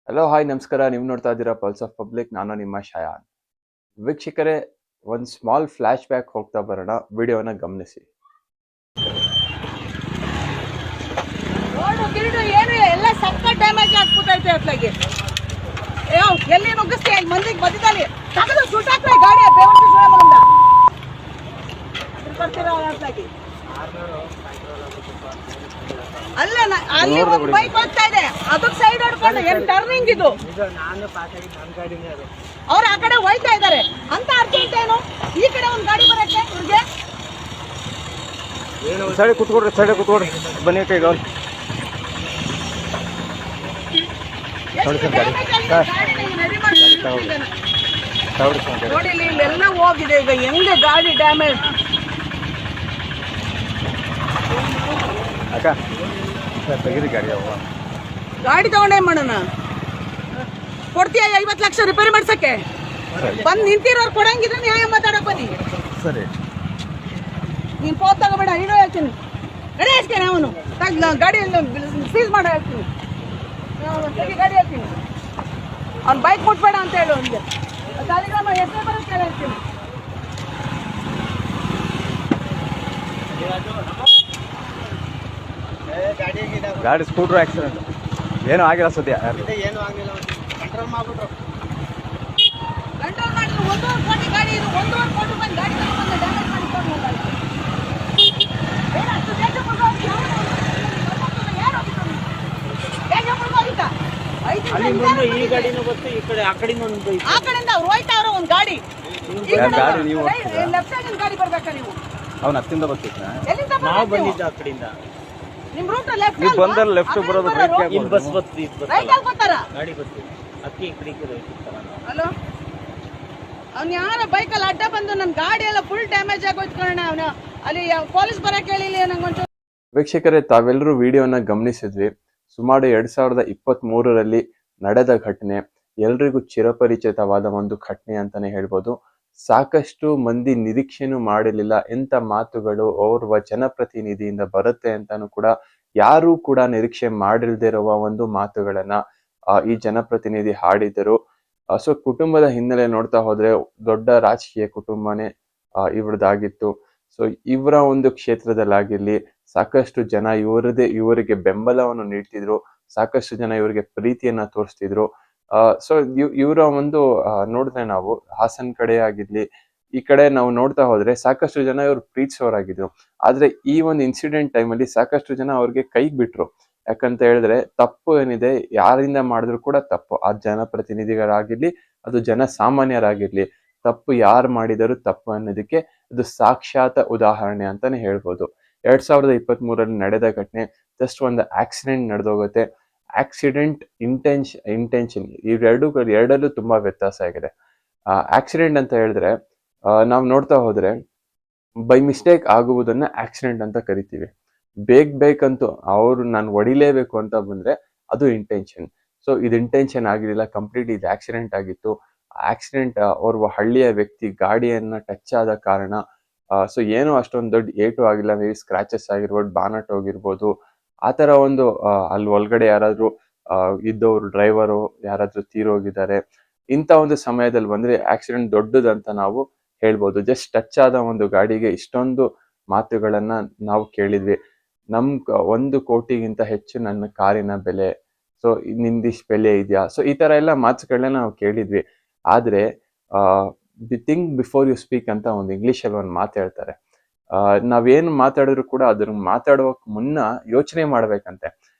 Hello hi ನಮಸ್ಕಾರ. ನೀವು ನೋಡ್ತಾ ಇದ್ದೀರಾ ಪಲ್ಸ್ ಆಫ್ ಪಬ್ಲಿಕ್. ನಾನು ನಿಮ್ಮ ಶಯಾನ್. ವೀಕ್ಷಕರೇ, ಒಂದು ಸ್ಮಾಲ್ ಫ್ಲಾಶ್ ಬ್ಯಾಕ್ ಹೋಗ್ತಾ ಬರೋಣ. ವಿಡಿಯೋನ ಗಮನಿಸಿ. ಏನು ಎಲ್ಲ ಸಕ್ಕ ಡ್ಯಾಮೇಜ್ ಆಗ್ಬಿಟ್ಟೈತೆ ಅತ್ಲಾಗಿ. ಎಲ್ಲಿ ನುಗ್ಗಿಸ್ತಿ ಅಲ್ಲಿ ಮಂದಿಗೆ ಬದಿದಲ್ಲಿ ತಗದು ಸುಟ್ಟಾಕ್ಲ ಗಾಡಿ ಬೇವರ್ತಿ ಸುಳಮಂದ ಬರ್ತೀರಾ ಅತ್ಲಾಗಿ. ಅಲ್ಲ ಅಲ್ಲಿ ಒಂದು ಬೈಕ್ ಹೋಗ್ತಾ ಇದೆ, ಅದಕ್ಕೆ ಸೈಡ್ ಹೊಡ್ಕೊಂಡು ಏನ್ ಟರ್ನಿಂಗ್ ಇದು. ಅವ್ರು ಆ ಕಡೆ ಹೋಯ್ತಾ ಇದ್ದಾರೆ ಅಂತ ಅರ್ಜೆಂಟ್ ಏನು ಈ ಕಡೆ ಒಂದು ಗಾಡಿ ಬರಕ್ಕೆ ಇವ್ರಿಗೆ. ಸೈಡ್ ಕುತ್ಕೊಡ್ರಿ ಬನ್ನಿ ಕೈ ಗೌಲ್. ನೋಡಿ ಇಲ್ಲೆಲ್ಲ ಹೋಗಿದೆ. ಈಗ ಹೆಂಗೆ ಗಾಡಿ ಡ್ಯಾಮೇಜ್. ಅಕ್ಕ ತೆಗೀರಿ ಗಾಡಿ. ಗಾಡಿ ತಗೊಂಡೇ ಮಾಡೋಣ. ಕೊಡ್ತೀಯ 50 ಲಕ್ಷ ರಿಪೇರಿ ಮಾಡ್ಸಕ್ಕೆ? ಬಂದು ನಿಂತಿರೋರು ಕೊಡಂಗಿದ್ರೆ ನ್ಯಾಯ ಮಾತಾಡಕ್ ಬನ್ನಿ. ಸರಿ, ನೀನ್ ಫೋನ್ ತಗೋಬೇಡ, ಇಡೋ ಹೇಳ್ತೀನಿ. ಗಾಡಿ ಹೇಳ್ತೇನೆ ಅವನು ಗಾಡಿ ಸೀಸ್ ಮಾಡೋ ಹೇಳ್ತೀನಿ. ಗಾಡಿ ಹೇಳ್ತೀನಿ, ಅವ್ನು ಬೈಕ್ ಮುಟ್ಬೇಡ ಅಂತ ಹೇಳು. ಅವನಿಗೆ ಸಾಲಿಗ್ರಾಮ ಹೆಸರು ಬರುತ್ತೆ ಹೇಳ್ತೀನಿ. ಗಾಡಿ ಸ್ಕೂಟ್ರ್ ಆಕ್ಸಿಡೆಂಟ್ ಏನೂ ಆಗಿಲ್ಲ ಸದ್ಯ. ಏನು ಆಗಿಲ್ಲ, ಕಂಟ್ರೋಲ್ ಮಾಡ್ಬಿಟ್ರು. ಕಂಟ್ರೋಲ್ ಮಾಡಿ 1.5 ಕೋಟಿ ಗಾಡಿ ಇದು. 1.5 ಕೋಟಿ ರೂಪಾಯಿ ಗಾಡಿ ತಗೊಂಡು ಡ್ಯಾಮೇಜ್ ಮಾಡಿಕೊಂಡು ಹೋಗಲ್ಲ. ಅಷ್ಟು ದೇಶ ಈ ಗಾಡಿನೂ ಗೊತ್ತು, ಈ ಕಡೆ ಆ ಕಡೆಯಿಂದ ಅವ್ರು ಹೋಯ್ತಾವ್ರ ಒಂದು ಗಾಡಿ. ಲೆಫ್ಟ್ ಸೈಡ್ ಗಾಡಿ ಬರ್ಬೇಕಾ ನೀವು? ಅವ್ನು ಹತ್ತಿಂದ ಬರ್ತಿದ್ದ. ಎಲ್ಲಿಂದ ನಾವು ಬಂದಿದ್ದ ಆ ಕಡೆಯಿಂದ. ನಿಮ್ ರೂಟ್ ಲೆಫ್ಟ್ ನೀವು ಬಂದಲ್ಲಿ ಲೆಫ್ಟ್ ಬರೋದು ಇಲ್ಲಿ ಬಸ್ ಬರ್ತೀವಿ, ರೈಟ್ ಅಲ್ಲಿ ಬರ್ತಾರ ಗಾಡಿ ಬರ್ತೀವಿ. ಅಕ್ಕಿ ಈ ಕಡೆ ಹಲೋ, ಅವ್ನು ಯಾರ ಬೈಕಲ್ಲಿ ಅಡ್ಡ ಬಂದು ನನ್ನ ಗಾಡಿ ಎಲ್ಲ ಫುಲ್ ಡ್ಯಾಮೇಜ್ ಆಗೋಯ್ತು ಕಣ. ಅವನು ಅಲ್ಲಿ ಪೊಲೀಸ್ ಬರಕ್ಕೆ ಹೇಳಿಲ್ಲ ನಂಗೊಂಚೂರು. ವೀಕ್ಷಕರೇ, ತಾವೆಲ್ಲರೂ ವಿಡಿಯೋನ ಗಮನಿಸಿದ್ವಿ. ಸುಮಾರು 2023ರಲ್ಲಿ ನಡೆದ ಘಟನೆ, ಎಲ್ರಿಗೂ ಚಿರಪರಿಚಿತವಾದ ಒಂದು ಘಟನೆ ಅಂತಾನೆ ಹೇಳ್ಬೋದು. ಸಾಕಷ್ಟು ಮಂದಿ ನಿರೀಕ್ಷೆನೂ ಮಾಡಿರಲಿಲ್ಲ ಎಂತ ಮಾತುಗಳು ಓರ್ವ ಜನಪ್ರತಿನಿಧಿಯಿಂದ ಬರುತ್ತೆ ಅಂತಾನು ಕೂಡ ಯಾರೂ ಕೂಡ ನಿರೀಕ್ಷೆ ಮಾಡಿರದೇ ಇರುವ ಒಂದು ಮಾತುಗಳನ್ನ ಈ ಜನಪ್ರತಿನಿಧಿ ಹಾಡಿದರು. ಸೊ ಕುಟುಂಬದ ಹಿನ್ನೆಲೆ ನೋಡ್ತಾ ಹೋದ್ರೆ ದೊಡ್ಡ ರಾಜಕೀಯ ಕುಟುಂಬನೇ ಇವ್ರದ್ದಾಗಿತ್ತು. ಸೊ ಇವರ ಒಂದು ಕ್ಷೇತ್ರದಲ್ಲಾಗಿರ್ಲಿ ಸಾಕಷ್ಟು ಜನ ಇವರಿಗೆ ಬೆಂಬಲವನ್ನು ನೀಡ್ತಿದ್ರು, ಸಾಕಷ್ಟು ಜನ ಇವರಿಗೆ ಪ್ರೀತಿಯನ್ನ ತೋರಿಸ್ತಿದ್ರು. ಸೊ ಇವರ ಒಂದು ನೋಡಿದ್ರೆ ನಾವು ಹಾಸನ್ ಕಡೆ ಆಗಿರ್ಲಿ, ಈ ಕಡೆ ನಾವು ನೋಡ್ತಾ ಹೋದ್ರೆ ಸಾಕಷ್ಟು ಜನ ಇವ್ರು ಪ್ರೀತಿಸೋರಾಗಿದ್ರು. ಆದ್ರೆ ಈ ಒಂದು ಇನ್ಸಿಡೆಂಟ್ ಟೈಮಲ್ಲಿ ಸಾಕಷ್ಟು ಜನ ಅವ್ರಿಗೆ ಕೈಗೆ ಬಿಟ್ರು. ಯಾಕಂತ ಹೇಳಿದ್ರೆ ತಪ್ಪು ಏನಿದೆ ಯಾರಿಂದ ಮಾಡಿದ್ರು ಕೂಡ ತಪ್ಪು. ಆ ಜನಪ್ರತಿನಿಧಿಗಳಾಗಿರ್ಲಿ, ಅದು ಜನಸಾಮಾನ್ಯರಾಗಿರ್ಲಿ, ತಪ್ಪು ಯಾರು ಮಾಡಿದರೂ ತಪ್ಪು ಅನ್ನೋದಕ್ಕೆ ಅದು ಸಾಕ್ಷಾತ್ ಉದಾಹರಣೆ ಅಂತಾನೆ ಹೇಳ್ಬೋದು. 2023ರಲ್ಲಿ ನಡೆದ ಘಟನೆ ಜಸ್ಟ್ ಒಂದು ಆಕ್ಸಿಡೆಂಟ್ ನಡೆದೋಗುತ್ತೆ. ಆಕ್ಸಿಡೆಂಟ್ ಇಂಟೆನ್ಷನ್ ಎರಡಲ್ಲೂ ತುಂಬಾ ವ್ಯತ್ಯಾಸ ಆಗಿದೆ. ಆಕ್ಸಿಡೆಂಟ್ ಅಂತ ಹೇಳಿದ್ರೆ ನಾವು ನೋಡ್ತಾ ಹೋದ್ರೆ ಬೈ ಮಿಸ್ಟೇಕ್ ಆಗುವುದನ್ನ ಆಕ್ಸಿಡೆಂಟ್ ಅಂತ ಕರಿತೀವಿ. ಬೇಕಂತೂ ಅವ್ರು ನಾನು ಹೊಡಿಲೇಬೇಕು ಅಂತ ಬಂದ್ರೆ ಅದು ಇಂಟೆನ್ಷನ್. ಸೊ ಇದು ಇಂಟೆನ್ಷನ್ ಆಗಿರಲಿಲ್ಲ, ಕಂಪ್ಲೀಟ್ ಇದು ಆಕ್ಸಿಡೆಂಟ್ ಆಗಿತ್ತು. ಆಕ್ಸಿಡೆಂಟ್ ಓರ್ವ ಹಳ್ಳಿಯ ವ್ಯಕ್ತಿ ಗಾಡಿಯನ್ನ ಟಚ್ ಆದ ಕಾರಣ ಸೊ ಏನೋ ಅಷ್ಟೊಂದು ದೊಡ್ಡ ಏಟು ಆಗಿಲ್ಲ, ಮೇ ಬಿ ಸ್ಕ್ರಾಚಸ್ ಆಗಿರ್ಬೋದು, ಬಾನಟ್ ಹೋಗಿರ್ಬೋದು. ಆ ತರ ಒಂದು ಅಲ್ಲಿ ಒಳಗಡೆ ಯಾರಾದ್ರೂ ಇದ್ದವರು ಡ್ರೈವರು ಯಾರಾದ್ರೂ ತೀರೋಗಿದ್ದಾರೆ. ಇಂಥ ಒಂದು ಸಮಯದಲ್ಲಿ ಬಂದ್ರೆ ಆಕ್ಸಿಡೆಂಟ್ ದೊಡ್ಡದಂತ ನಾವು ಹೇಳ್ಬೋದು. ಜಸ್ಟ್ ಟಚ್ ಆದ ಒಂದು ಗಾಡಿಗೆ ಇಷ್ಟೊಂದು ಮಾತುಗಳನ್ನ ನಾವು ಕೇಳಿದ್ವಿ. 1 ಕೋಟಿಗಿಂತ ಹೆಚ್ಚು ನನ್ನ ಕಾರಿನ ಬೆಲೆ, ಸೊ ನಿಂದಿಷ್ಟು ಬೆಲೆ ಇದೆಯಾ, ಸೊ ಈ ತರ ಎಲ್ಲ ಮಾತುಗಳನ್ನ ನಾವು ಕೇಳಿದ್ವಿ. ಆದ್ರೆ ಥಿಂಕ್ ಬಿಫೋರ್ ಯು ಸ್ಪೀಕ್ ಅಂತ ಒಂದು ಇಂಗ್ಲಿಷಲ್ಲಿ ಒಂದು ಮಾತು ಹೇಳ್ತಾರೆ. ನಾವೇನು ಮಾತಾಡಿದ್ರು ಕೂಡ ಅದ್ರ ಮಾತಾಡೋಕ್ ಮುನ್ನ ಯೋಚನೆ ಮಾಡ್ಬೇಕಂತೆ.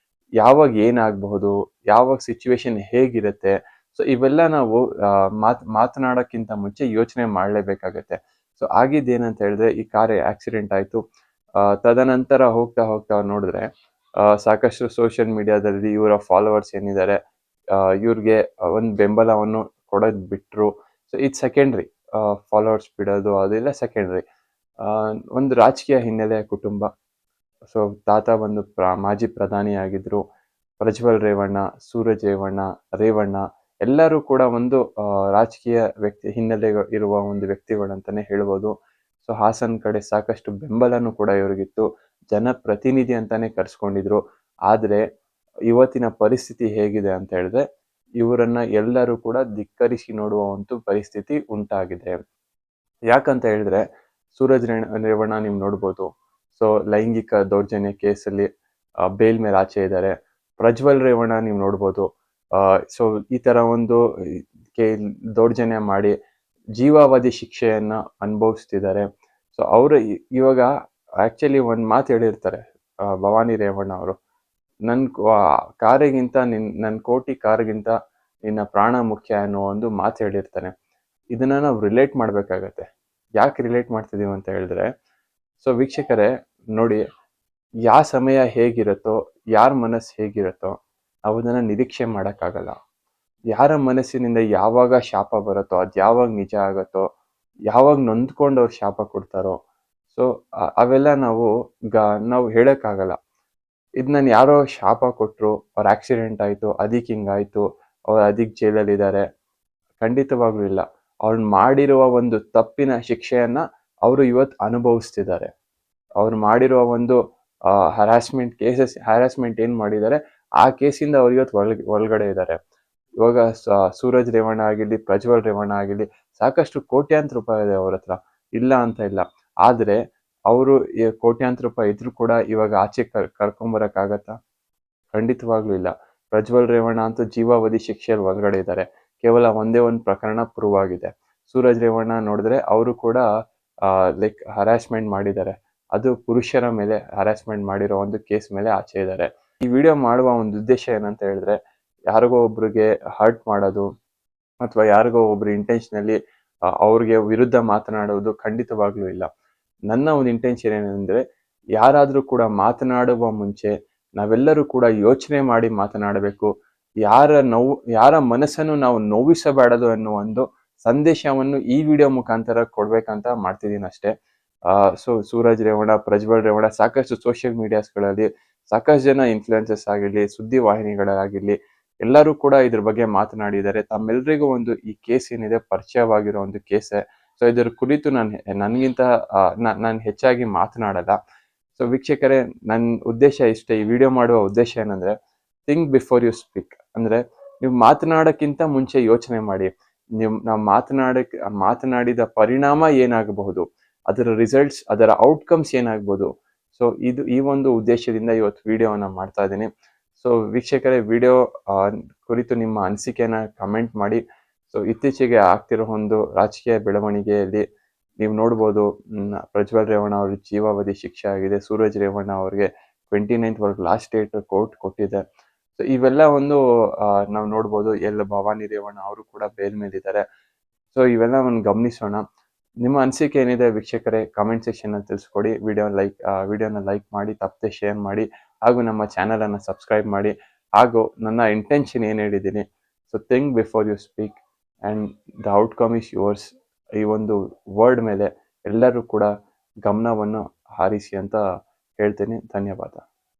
ಯಾವಾಗ ಏನಾಗಬಹುದು, ಯಾವಾಗ ಸಿಚುವೇಶನ್ ಹೇಗಿರುತ್ತೆ, ಸೊ ಇವೆಲ್ಲ ನಾವು ಮಾತನಾಡೋಕ್ಕಿಂತ ಮುಂಚೆ ಯೋಚನೆ ಮಾಡಲೇಬೇಕಾಗತ್ತೆ. ಸೊ ಆಗಿದ್ದೇನಂತ ಹೇಳಿದ್ರೆ ಈ ಕಾರ್ ಆಕ್ಸಿಡೆಂಟ್ ಆಯ್ತು. ತದನಂತರ ಹೋಗ್ತಾ ನೋಡಿದ್ರೆ ಸಾಕಷ್ಟು ಸೋಷಿಯಲ್ ಮೀಡಿಯಾದಲ್ಲಿ ಇವರ ಫಾಲೋವರ್ಸ್ ಏನಿದ್ದಾರೆ ಇವ್ರಿಗೆ ಒಂದು ಬೆಂಬಲವನ್ನು ಕೊಡೋದ್ ಬಿಟ್ರು. ಸೊ ಇದು ಸೆಕೆಂಡ್ರಿ. ಫಾಲೋವರ್ಸ್ ಬಿಡೋದು ಅದೆಲ್ಲ ಸೆಕೆಂಡ್ರಿ. ಒಂದು ರಾಜಕೀಯ ಹಿನ್ನೆಲೆಯ ಕುಟುಂಬ. ಸೊ ತಾತ ಬಂದು ಮಾಜಿ ಪ್ರಧಾನಿ ಆಗಿದ್ರು. ಪ್ರಜ್ವಲ್ ರೇವಣ್ಣ, ಸೂರಜ್ ರೇವಣ್ಣ ಎಲ್ಲರೂ ಕೂಡ ಒಂದು ರಾಜಕೀಯ ಹಿನ್ನೆಲೆ ಇರುವ ಒಂದು ವ್ಯಕ್ತಿಗಳಂತಾನೆ ಹೇಳ್ಬೋದು. ಸೊ ಹಾಸನ್ ಕಡೆ ಸಾಕಷ್ಟು ಬೆಂಬಲನೂ ಕೂಡ ಇವ್ರಿಗಿತ್ತು. ಜನಪ್ರತಿನಿಧಿ ಅಂತಾನೆ ಕರ್ಸ್ಕೊಂಡಿದ್ರು. ಆದ್ರೆ ಇವತ್ತಿನ ಪರಿಸ್ಥಿತಿ ಹೇಗಿದೆ ಅಂತ ಹೇಳಿದ್ರೆ ಇವರನ್ನ ಎಲ್ಲರೂ ಕೂಡ ಧಿಕ್ಕರಿಸಿ ನೋಡುವ ಒಂದು ಪರಿಸ್ಥಿತಿ ಉಂಟಾಗಿದೆ. ಯಾಕಂತ ಹೇಳಿದ್ರೆ ಸೂರಜ್ ರೇವಣ್ಣ ನೀವು ನೋಡ್ಬೋದು. ಸೊ ಲೈಂಗಿಕ ದೌರ್ಜನ್ಯ ಕೇಸಲ್ಲಿ ಬೇಲ್ ಮೇಲೆ ಆಚೆ ಇದ್ದಾರೆ. ಪ್ರಜ್ವಲ್ ರೇವಣ್ಣ ನೀವು ನೋಡ್ಬೋದು. ಸೊ ಈ ತರ ಒಂದು ದೌರ್ಜನ್ಯ ಮಾಡಿ ಜೀವಾವಧಿ ಶಿಕ್ಷೆಯನ್ನ ಅನುಭವಿಸ್ತಿದ್ದಾರೆ. ಸೊ ಅವರು ಇವಾಗ ಆಕ್ಚುಲಿ ಒಂದ್ ಮಾತು ಹೇಳಿರ್ತಾರೆ ಭವಾನಿ ರೇವಣ್ಣ ಅವರು, ನನ್ನ ಕಾರಿಗಿಂತ ನನ್ನ ಕೋಟಿ ಕಾರಿಗಿಂತ ನಿನ್ನ ಪ್ರಾಣ ಮುಖ್ಯ ಅನ್ನೋ ಒಂದು ಮಾತು ಹೇಳಿರ್ತಾನೆ. ಇದನ್ನ ನಾವು ರಿಲೇಟ್ ಮಾಡ್ಬೇಕಾಗತ್ತೆ. ಯಾಕೆ ರಿಲೇಟ್ ಮಾಡ್ತಿದೀವಿ ಅಂತ ಹೇಳಿದ್ರೆ, ಸೊ ವೀಕ್ಷಕರೇ ನೋಡಿ, ಯಾವ ಸಮಯ ಹೇಗಿರುತ್ತೋ, ಯಾರ ಮನಸ್ಸು ಹೇಗಿರುತ್ತೋ ನಾವು ಅದನ್ನ ನಿರೀಕ್ಷೆ ಮಾಡೋಕ್ಕಾಗಲ್ಲ. ಯಾರ ಮನಸ್ಸಿನಿಂದ ಯಾವಾಗ ಶಾಪ ಬರುತ್ತೋ, ಅದು ಯಾವಾಗ ನಿಜ ಆಗುತ್ತೋ, ಯಾವಾಗ ನೊಂದ್ಕೊಂಡು ಅವ್ರು ಶಾಪ ಕೊಡ್ತಾರೋ, ಸೊ ಅವೆಲ್ಲ ನಾವು ಹೇಳಕ್ಕಾಗಲ್ಲ. ಇದು ನಾನು ಯಾರೋ ಶಾಪ ಕೊಟ್ಟರು, ಅವ್ರ ಆಕ್ಸಿಡೆಂಟ್ ಆಯಿತು, ಅದಕ್ಕೆ ಹಿಂಗಾಯ್ತು, ಅವ್ರು ಅದಕ್ಕೆ ಜೈಲಲ್ಲಿದ್ದಾರೆ, ಖಂಡಿತವಾಗ್ಲೂ ಇಲ್ಲ. ಅವ್ರು ಮಾಡಿರುವ ಒಂದು ತಪ್ಪಿನ ಶಿಕ್ಷೆಯನ್ನ ಅವರು ಇವತ್ತು ಅನುಭವಿಸ್ತಿದ್ದಾರೆ. ಅವ್ರು ಮಾಡಿರುವ ಒಂದು ಹ್ಯಾರಾಸ್ಮೆಂಟ್ ಏನ್ ಮಾಡಿದ್ದಾರೆ, ಆ ಕೇಸಿಂದ ಅವ್ರು ಇವತ್ತು ಒಳಗಡೆ ಇದ್ದಾರೆ. ಇವಾಗ ಸೂರಜ್ ರೇವಣ್ಣ ಆಗಿರ್ಲಿ, ಪ್ರಜ್ವಲ್ ರೇವಣ್ಣ ಆಗಿರ್ಲಿ, ಸಾಕಷ್ಟು ಕೋಟ್ಯಾಂತರ ರೂಪಾಯಿ ಇದೆ ಅವ್ರ ಹತ್ರ, ಇಲ್ಲ ಅಂತ ಇಲ್ಲ. ಆದ್ರೆ ಅವರು ಕೋಟ್ಯಾಂತರ ರೂಪಾಯಿ ಇದ್ರೂ ಕೂಡ ಇವಾಗ ಆಚೆ ಕರ್ಕೊಂಬರಕ್ಕಾಗತ್ತಾ? ಖಂಡಿತವಾಗ್ಲೂ ಇಲ್ಲ. ಪ್ರಜ್ವಲ್ ರೇವಣ್ಣ ಅಂತೂ ಜೀವಾವಧಿ ಶಿಕ್ಷೆಯಲ್ಲಿ ಒಳಗಡೆ ಇದ್ದಾರೆ. ಕೇವಲ ಒಂದೇ ಒಂದು ಪ್ರಕರಣ ಪ್ರೂವ್ ಆಗಿದೆ. ಸೂರಜ್ ರೇವಣ್ಣ ನೋಡಿದ್ರೆ ಅವರು ಕೂಡ ಲೈಕ್ ಹರಾಸ್ಮೆಂಟ್ ಮಾಡಿದ್ದಾರೆ. ಅದು ಪುರುಷರ ಮೇಲೆ ಹರಾಸ್ಮೆಂಟ್ ಮಾಡಿರೋ ಒಂದು ಕೇಸ್ ಮೇಲೆ ಆಚೆ ಇದ್ದಾರೆ. ಈ ವಿಡಿಯೋ ಮಾಡುವ ಒಂದು ಉದ್ದೇಶ ಏನಂತ ಹೇಳಿದ್ರೆ, ಯಾರಿಗೋ ಒಬ್ರಿಗೆ ಹರ್ಟ್ ಮಾಡೋದು ಅಥವಾ ಯಾರಿಗೋ ಒಬ್ರು ಇಂಟೆನ್ಷನಲ್ಲಿ ಅವ್ರಿಗೆ ವಿರುದ್ಧ ಮಾತನಾಡೋದು ಖಂಡಿತವಾಗ್ಲೂ ಇಲ್ಲ. ನನ್ನ ಒಂದು ಇಂಟೆನ್ಷನ್ ಏನಂದ್ರೆ, ಯಾರಾದ್ರೂ ಕೂಡ ಮಾತನಾಡುವ ಮುಂಚೆ ನಾವೆಲ್ಲರೂ ಕೂಡ ಯೋಚನೆ ಮಾಡಿ ಮಾತನಾಡಬೇಕು. ಯಾರ ಮನಸ್ಸನ್ನು ನಾವು ನೋವಿಸಬಾರದು ಅನ್ನೋ ಒಂದು ಸಂದೇಶವನ್ನು ಈ ವಿಡಿಯೋ ಮುಖಾಂತರ ಕೊಡ್ಬೇಕಂತ ಮಾಡ್ತಿದ್ದೀನಿ ಅಷ್ಟೇ. ಸೊ ಸೂರಜ್ ರೇವಣ್ಣ, ಪ್ರಜ್ವಲ್ ರೇವಣ್ಣ ಸಾಕಷ್ಟು ಸೋಷಿಯಲ್ ಮೀಡಿಯಾಸ್ಗಳಲ್ಲಿ ಸಾಕಷ್ಟು ಜನ ಇನ್ಫ್ಲುಯೆನ್ಸರ್ಸ್ ಆಗಿರ್ಲಿ, ಸುದ್ದಿ ವಾಹಿನಿಗಳಾಗಿರ್ಲಿ, ಎಲ್ಲರೂ ಕೂಡ ಇದ್ರ ಬಗ್ಗೆ ಮಾತನಾಡಿದ್ದಾರೆ. ತಮ್ಮೆಲ್ಲರಿಗೂ ಒಂದು ಈ ಕೇಸ್ ಏನಿದೆ ಪರಿಚಯವಾಗಿರೋ ಒಂದು ಕೇಸೇ. ಸೊ ಇದರ ಕುರಿತು ನಾನು ಹೆಚ್ಚಾಗಿ ಮಾತನಾಡಲ್ಲ. ಸೊ ವೀಕ್ಷಕರೇ, ನನ್ನ ಉದ್ದೇಶ ಇಷ್ಟೇ. ಈ ವಿಡಿಯೋ ಮಾಡುವ ಉದ್ದೇಶ ಏನಂದ್ರೆ, ಥಿಂಕ್ ಬಿಫೋರ್ ಯು ಸ್ಪೀಕ್. ಅಂದ್ರೆ ನೀವು ಮಾತನಾಡಕ್ಕಿಂತ ಮುಂಚೆ ಯೋಚನೆ ಮಾಡಿ. ನಾವು ಮಾತನಾಡಿದ ಪರಿಣಾಮ ಏನಾಗಬಹುದು, ಅದರ ರಿಸಲ್ಟ್ಸ್, ಅದರ ಔಟ್ಕಮ್ಸ್ ಏನಾಗ್ಬೋದು. ಸೊ ಈ ಒಂದು ಉದ್ದೇಶದಿಂದ ಇವತ್ತು ವಿಡಿಯೋವನ್ನ ಮಾಡ್ತಾ ಇದ್ದೀನಿ. ಸೊ ವೀಕ್ಷಕರೇ, ವಿಡಿಯೋ ಕುರಿತು ನಿಮ್ಮ ಅನಿಸಿಕೆಯನ್ನ ಕಮೆಂಟ್ ಮಾಡಿ. ಸೊ ಇತ್ತೀಚೆಗೆ ಆಗ್ತಿರೋ ಒಂದು ರಾಜಕೀಯ ಬೆಳವಣಿಗೆಯಲ್ಲಿ ನೀವು ನೋಡ್ಬೋದು, ಪ್ರಜ್ವಲ್ ರೇವಣ್ಣ ಅವ್ರಿಗೆ ಜೀವಾವಧಿ ಶಿಕ್ಷೆ ಆಗಿದೆ. ಸೂರಜ್ ರೇವಣ್ಣ ಅವ್ರಿಗೆ 29th ವರೆಗೆ ಲಾಸ್ಟ್ ಡೇಟ್ ಕೋರ್ಟ್ ಕೊಟ್ಟಿದೆ. ಸೊ ಇವೆಲ್ಲ ನಾವು ನೋಡ್ಬೋದು. ಭವಾನಿ ರೇವಣ್ಣ ಅವರು ಕೂಡ ಬೇಲ್ ಮೇಲಿದ್ದಾರೆ. ಸೊ ಇವೆಲ್ಲ ಗಮನಿಸೋಣ. ನಿಮ್ಮ ಅನಿಸಿಕೆ ಏನಿದೆ ವೀಕ್ಷಕರೇ, ಕಾಮೆಂಟ್ ಸೆಕ್ಷನ್ ಅಲ್ಲಿ ತಿಳಿಸ್ಕೊಡಿ. ವಿಡಿಯೋನ ಲೈಕ್ ಮಾಡಿ, ತಪ್ಪದೆ ಶೇರ್ ಮಾಡಿ, ಹಾಗೂ ನಮ್ಮ ಚಾನಲ್ ಅನ್ನ ಸಬ್ಸ್ಕ್ರೈಬ್ ಮಾಡಿ. ಹಾಗೂ ನನ್ನ ಇಂಟೆನ್ಷನ್ ಏನು ಹೇಳಿದ್ದೀನಿ, so think before you speak and the outcome is yours. ಈ ಒಂದು ವರ್ಡ್ ಮೇಲೆ ಎಲ್ಲರೂ ಕೂಡ ಗಮನವನ್ನು ಹಾರಿಸಿ ಅಂತ ಹೇಳ್ತೀನಿ. ಧನ್ಯವಾದ.